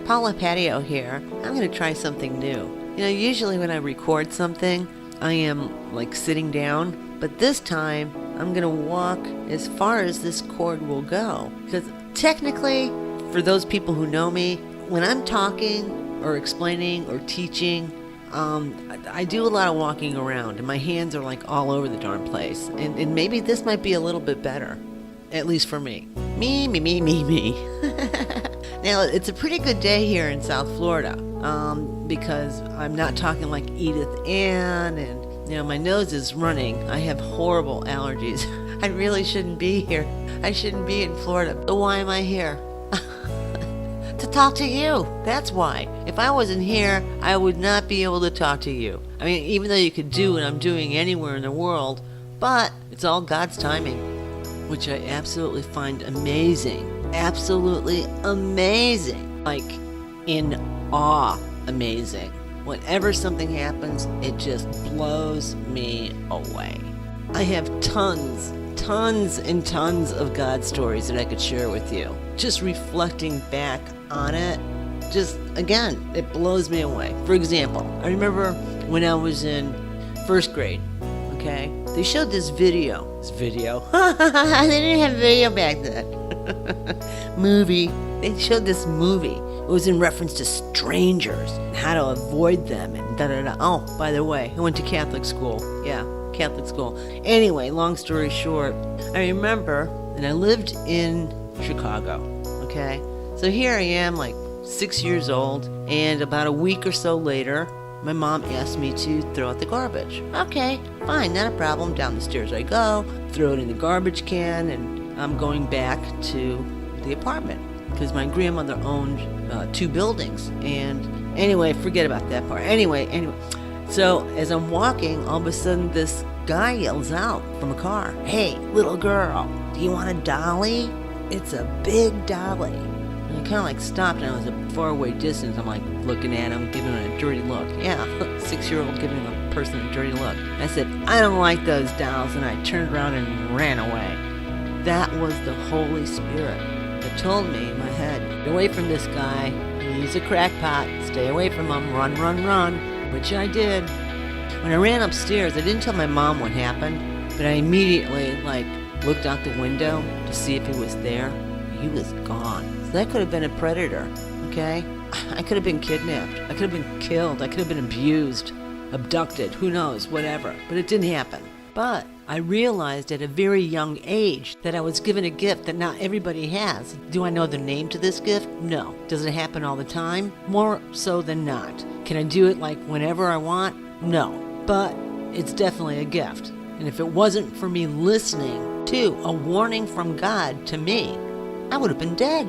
PaulasPatio here. I'm going to try something new. Usually when I record something, I am like sitting down, but this time I'm going to walk as far as this cord will go. Because technically, for those people who know me, when I'm talking or explaining or teaching, I do a lot of walking around, and my hands are like all over the darn place. And maybe this might be a little bit better, at least for me. Me. Now, it's a pretty good day here in South Florida, because I'm not talking like Edith Ann, and my nose is running. I have horrible allergies. I really shouldn't be here. I shouldn't be in Florida. So why am I here? To talk to you. That's why. If I wasn't here, I would not be able to talk to you. I mean, even though you could do what I'm doing anywhere in the world, but it's all God's timing, which I absolutely find amazing. Absolutely amazing. Like, in awe amazing. Whenever something happens, it just blows me away. I have tons and tons of God stories that I could share with you. Just reflecting back on it, just, again, it blows me away. For example, I remember when I was in first grade, okay? They showed this video. They didn't have video back then. Movie. They showed this movie. It was in reference to strangers and how to avoid them and da-da-da. Oh, by the way, I went to Catholic school. Yeah, Catholic school. Anyway, long story short, I remember, and I lived in Chicago, okay? So here I am, like 6 years old, and about a week or so later, my mom asked me to throw out the garbage. Okay, fine, not a problem. Down the stairs I go, throw it in the garbage can, and I'm going back to the apartment because my grandmother owned 2 buildings. And anyway, forget about that part. Anyway. So as I'm walking, all of a sudden this guy yells out from a car, "Hey, little girl, do you want a dolly? It's a big dolly." And I kind of like stopped, and I was a faraway distance. I'm like looking at him, giving him a dirty look. Yeah, 6-year-old giving a person a dirty look. I said, "I don't like those dolls," and I turned around and ran away. That was the Holy Spirit that told me in my head, "Get away from this guy. He's a crackpot. Stay away from him. Run, run, run." Which I did. When I ran upstairs, I didn't tell my mom what happened, but I immediately looked out the window to see if he was there. He was gone. So that could have been a predator, okay? I could have been kidnapped. I could have been killed. I could have been abused, abducted, who knows, whatever. But it didn't happen. But I realized at a very young age that I was given a gift that not everybody has. Do I know the name to this gift? No. Does it happen all the time? More so than not. Can I do it whenever I want? No. But it's definitely a gift. And if it wasn't for me listening to a warning from God to me, I would have been dead.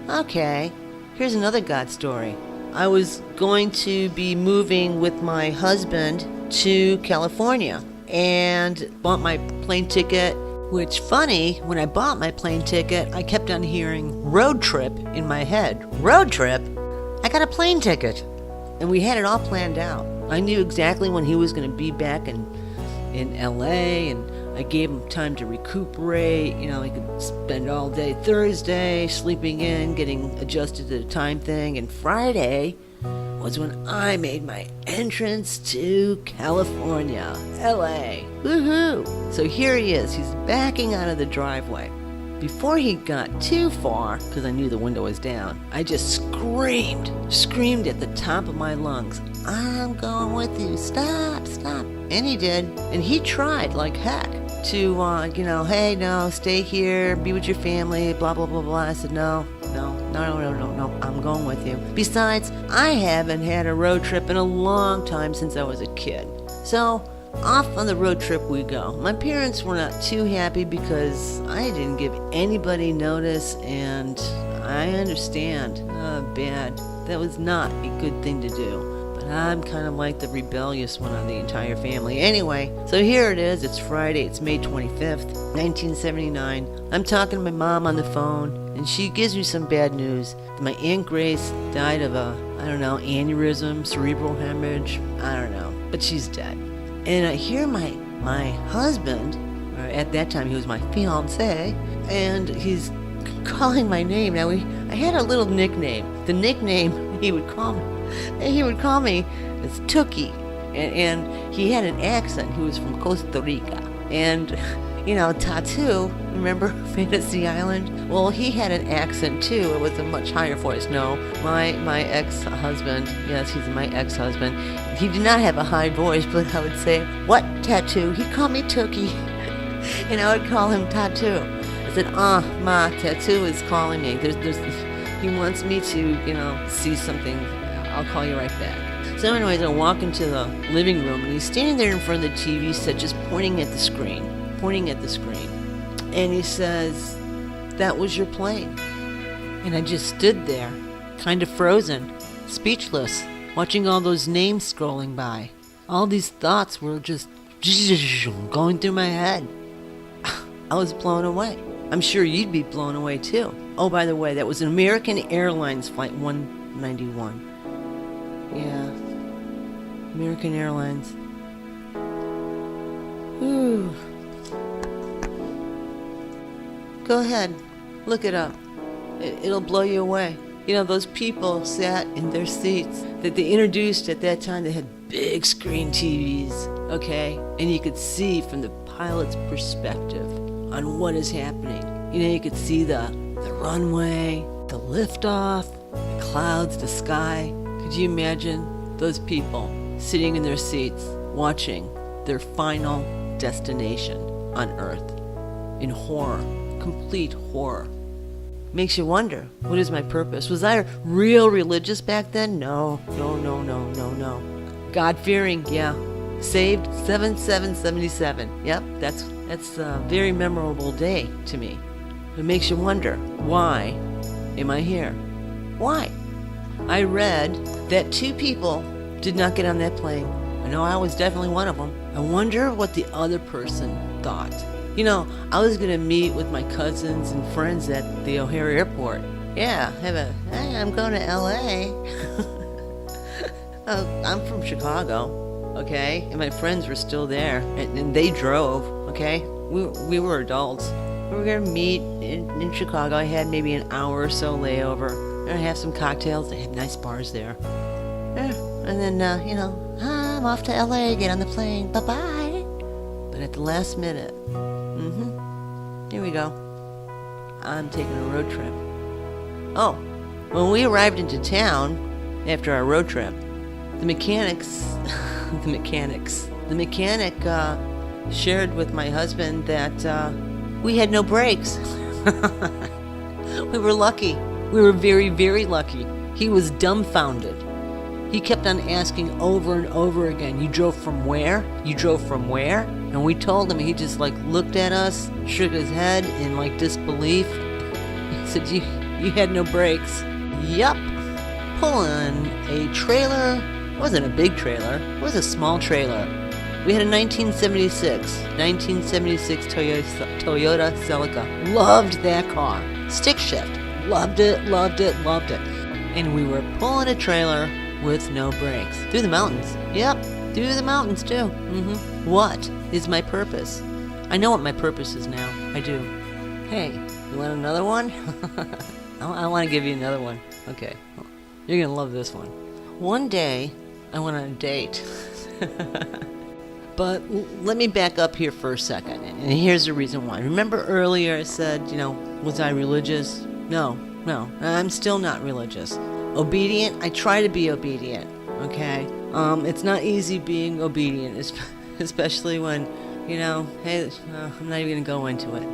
Okay, here's another God story. I was going to be moving with my husband to California and bought my plane ticket, which funny, when I bought my plane ticket, I kept on hearing road trip in my head. Road trip? I got a plane ticket. And we had it all planned out. I knew exactly when he was going to be back in LA, and I gave him time to recuperate. He could spend all day Thursday sleeping in, getting adjusted to the time thing. And Friday was when I made my entrance to California, LA. Woohoo! So here he is. He's backing out of the driveway. Before he got too far, because I knew the window was down, I just screamed at the top of my lungs, "I'm going with you, stop. And he did. And he tried like heck to, hey, no, stay here, be with your family, blah, blah, blah, blah. I said, no, I'm going with you. Besides, I haven't had a road trip in a long time since I was a kid. So, off on the road trip we go. My parents were not too happy because I didn't give anybody notice, and I understand. Bad. That was not a good thing to do. But I'm kind of like the rebellious one of the entire family. Anyway, so here it is. It's Friday. It's May 25th, 1979. I'm talking to my mom on the phone, and she gives me some bad news. My Aunt Grace died of aneurysm, cerebral hemorrhage. I don't know. But she's dead. And I hear my husband, or at that time he was my fiancé, and he's calling my name. Now I had a little nickname. The nickname he would call me is Tookie, and he had an accent. He was from Costa Rica, and Tattoo. Remember Fantasy Island? Well, he had an accent too. It was a much higher voice. No, my ex-husband. Yes, he's my ex-husband. He did not have a high voice, but I would say, "What, Tattoo?" He'd call me Tookie, and I would call him Tattoo. I said, Ma, Tattoo is calling me. He wants me to, see something. I'll call you right back. So anyways, I walk into the living room, and he's standing there in front of the TV set, just pointing at the screen. And he says, "That was your plane." And I just stood there, kind of frozen, speechless, watching all those names scrolling by. All these thoughts were just going through my head. I was blown away. I'm sure you'd be blown away too. Oh, by the way, that was an American Airlines Flight 191. Yeah, American Airlines. Ooh. Go ahead, look it up. It'll blow you away. Those people sat in their seats that they introduced at that time. They had big screen TVs, okay? And you could see from the pilot's perspective on what is happening. You could see the runway, the liftoff, the clouds, the sky. Could you imagine those people sitting in their seats watching their final destination on Earth in horror? Complete horror. Makes you wonder, what is my purpose? Was I real religious back then? No. God-fearing, yeah. Saved 7/7/77. Yep, that's a very memorable day to me. It makes you wonder, why am I here? Why? I read that 2 people did not get on that plane. I know I was definitely one of them. I wonder what the other person thought. I was going to meet with my cousins and friends at the O'Hare Airport. Yeah, hey, I'm going to L.A. I'm from Chicago, okay? And my friends were still there, and they drove, okay? We were adults. We were going to meet in Chicago. I had maybe an hour or so layover. I have some cocktails. They had nice bars there. Yeah. And then, I'm off to L.A., get on the plane, bye-bye. But at the last minute, here we go. I'm taking a road trip. Oh, when we arrived into town after our road trip, the mechanic shared with my husband that we had no brakes. We were lucky. We were very, very lucky. He was dumbfounded. He kept on asking over and over again, "You drove from where? You drove from where?" And we told him. He just looked at us, shook his head in disbelief. He said, you had no brakes. Yup. Pulling a trailer. It wasn't a big trailer. It was a small trailer. We had a 1976 Toyota Celica. Loved that car. Stick shift. Loved it. And we were pulling a trailer with no brakes. Through the mountains. Yep, through the mountains too. What is my purpose? I know what my purpose is now. I do. Hey, you want another one? I want to give you another one. Okay, you're going to love this one. One day, I went on a date. But let me back up here for a second. And here's the reason why. Remember earlier I said, was I religious? No, I'm still not religious. Obedient? I try to be obedient, okay? It's not easy being obedient, especially when, hey, I'm not even going to go into it.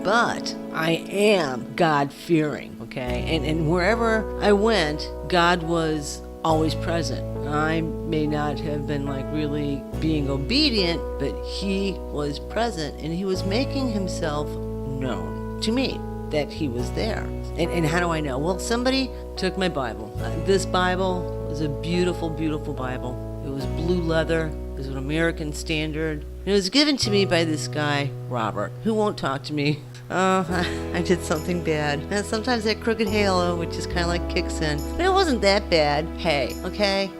But I am God-fearing, okay? And wherever I went, God was always present. I may not have been really being obedient, but He was present, and He was making Himself known to me, that He was there. And how do I know? Well, somebody took my Bible. This Bible was a beautiful, beautiful Bible. It was blue leather. It was an American Standard. And it was given to me by this guy, Robert, who won't talk to me Oh, I did something bad. And sometimes that crooked halo, which is kind of like kicks in. But it wasn't that bad. Hey, okay?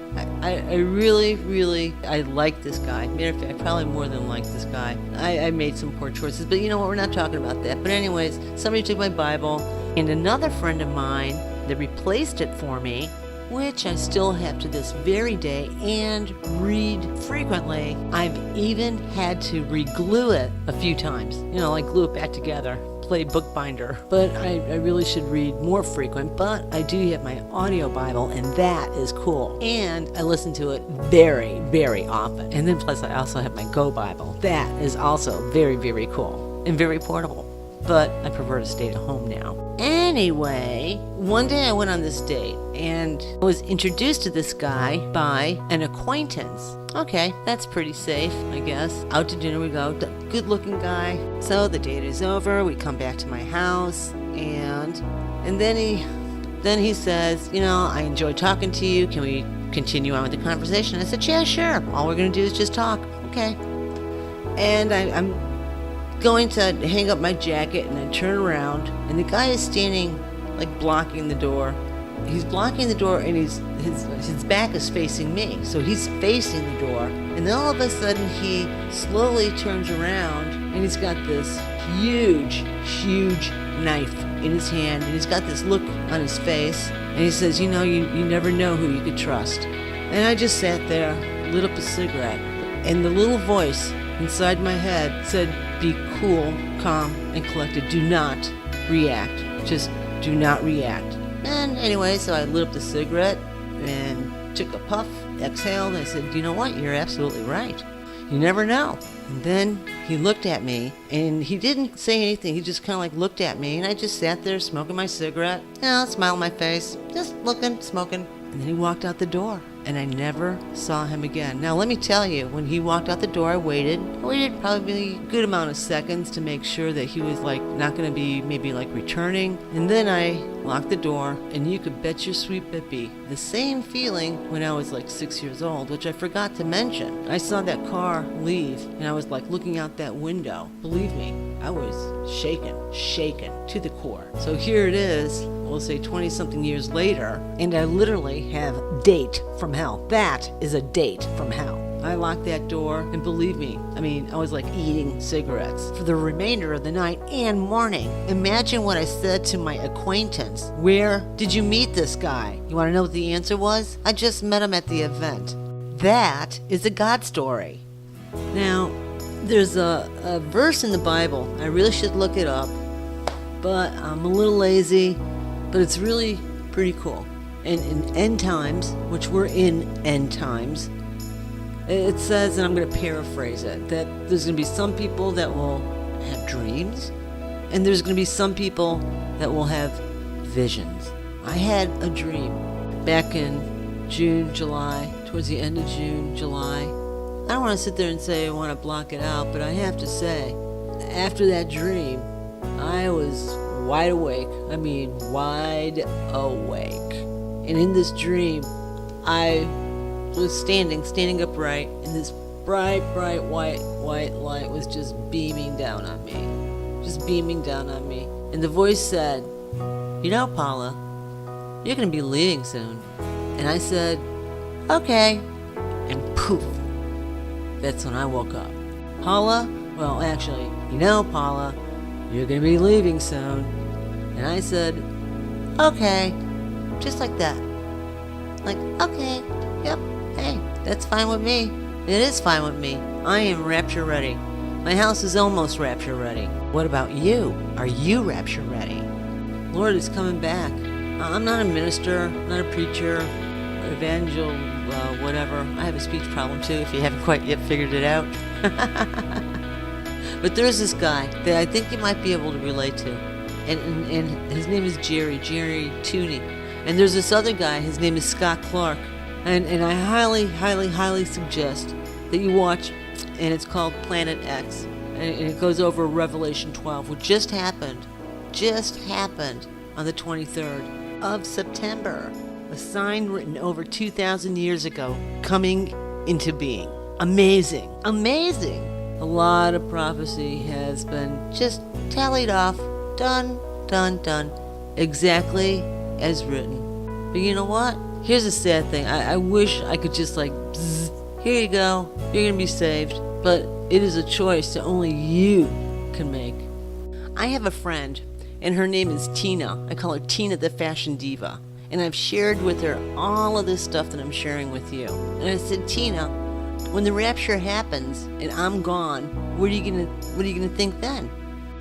I really, I like this guy. Matter of fact, I probably more than like this guy. I made some poor choices, but you know what? We're not talking about that. But anyways, somebody took my Bible, and another friend of mine that replaced it for me, which I still have to this very day and read frequently. I've even had to re-glue it a few times. You know, like glue it back together, play bookbinder. But I really should read more frequent, but I do have my audio Bible, and that is cool. And I listen to it very, very often. And then plus I also have my Go Bible. That is also very, very cool and very portable. But I prefer to stay at home now. Anyway, one day I went on this date and I was introduced to this guy by an acquaintance. Okay, that's pretty safe, I guess. Out to dinner we go. Good looking guy. So the date is over. We come back to my house and then he says, you know, I enjoyed talking to you. Can we continue on with the conversation? I said, yeah, sure. All we're going to do is just talk. Okay. And I'm going to hang up my jacket, and I turn around, and the guy is standing, like, blocking the door. He's blocking the door, and his back is facing me, so he's facing the door. And then all of a sudden, he slowly turns around, and he's got this huge knife in his hand, and he's got this look on his face, and he says, you know, you never know who you could trust. And I just sat there, lit up a cigarette, and the little voice inside my head said, be cool, calm, and collected. Do not react. Just do not react. And anyway, so I lit up the cigarette and took a puff, exhaled, and I said, you know what? You're absolutely right. You never know. And then he looked at me, and he didn't say anything. He just kind of like looked at me, and I just sat there smoking my cigarette, you know, smile on my face, just looking, smoking. And then he walked out the door, and I never saw him again. Now, let me tell you, when he walked out the door, I waited probably a good amount of seconds to make sure that he was like not going to be maybe like returning. And then I locked the door, and you could bet your sweet Bippy, the same feeling when I was like 6 years old, which I forgot to mention. I saw that car leave, and I was like looking out that window. Believe me, I was shaken to the core. So here it is, we'll say 20-something years later, and I literally have date from hell. That is a date from hell. I locked that door, and believe me, I mean, I was like eating cigarettes for the remainder of the night and morning. Imagine what I said to my acquaintance. Where did you meet this guy? You want to know what the answer was? I just met him at the event. That is a God story. Now, there's a verse in the Bible. I really should look it up, but I'm a little lazy, but it's really pretty cool. And in end times, which we're in end times, it says, and I'm going to paraphrase it, that there's going to be some people that will have dreams, and there's going to be some people that will have visions. I had a dream back in June, July, towards the end of June, July. I don't want to sit there and say I want to block it out, but I have to say, after that dream, I was wide awake. I mean, wide awake. And in this dream, I was standing upright, and this bright white light was just beaming down on me. And the voice said, you know, Paula, you're going to be leaving soon. And I said, okay. And poof, that's when I woke up. Paula, well, actually, you know, Paula, you're going to be leaving soon. And I said, okay. Just like that. Like, okay, yep, hey, that's fine with me. It is fine with me. I am rapture ready. My house is almost rapture ready. What about you? Are you rapture ready? Lord is coming back. I'm not a minister, not a preacher, evangel, whatever. I have a speech problem too, if you haven't quite yet figured it out. But there's this guy that I think you might be able to relate to. And his name is Jerry Toney. And there's this other guy, his name is Scott Clark. And I highly suggest that you watch, and it's called Planet X. And it goes over Revelation 12, which just happened on the 23rd of September. A sign written over 2,000 years ago coming into being. Amazing. A lot of prophecy has been just tallied off, done, exactly as written. But you know what? Here's a sad thing. I wish I could just like, bzz, here you go, you're gonna be saved. But it is a choice that only you can make. I have a friend, and her name is Tina. I call her Tina the Fashion Diva. And I've shared with her all of this stuff that I'm sharing with you. And I said, Tina, when the rapture happens and I'm gone, what are you gonna think then?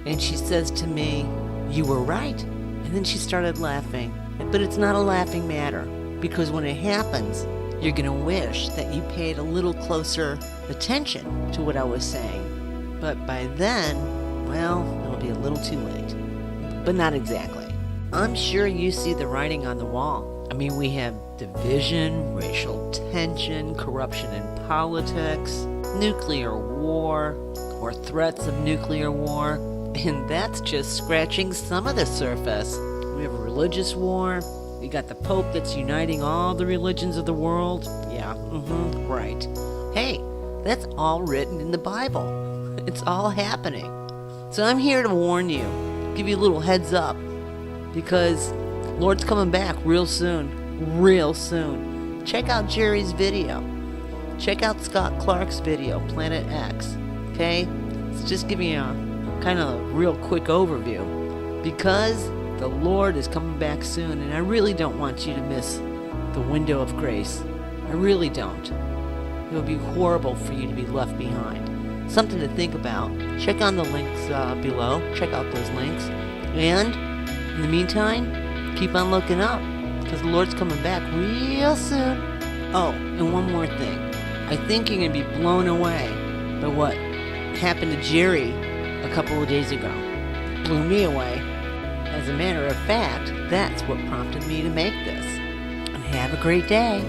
And she says to me, you were right. And then she started laughing. But it's not a laughing matter, because when it happens, you're gonna wish that you paid a little closer attention to what I was saying. But by then, well, it'll be a little too late. But not exactly. I'm sure you see the writing on the wall. I mean, we have division, racial tension, corruption in politics, nuclear war, or threats of nuclear war. And that's just scratching some of the surface. We have a religious war. We got the Pope that's uniting all the religions of the world. Yeah, right. Hey, that's all written in the Bible. It's all happening. So I'm here to warn you, give you a little heads up, because Lord's coming back real soon. Check out Jerry's video. Check out Scott Clark's video, Planet X. Okay? It's just giving you a kind of real quick overview, because the Lord is coming back soon, and I really don't want you to miss the window of grace. I really don't. It would be horrible for you to be left behind. Something to think about. Check on the links below. Check out those links. And in the meantime, keep on looking up, because the Lord's coming back real soon. Oh, and one more thing. I think you're going to be blown away by what happened to Jerry a couple of days ago. Blew me away. As a matter of fact, that's what prompted me to make this. And have a great day.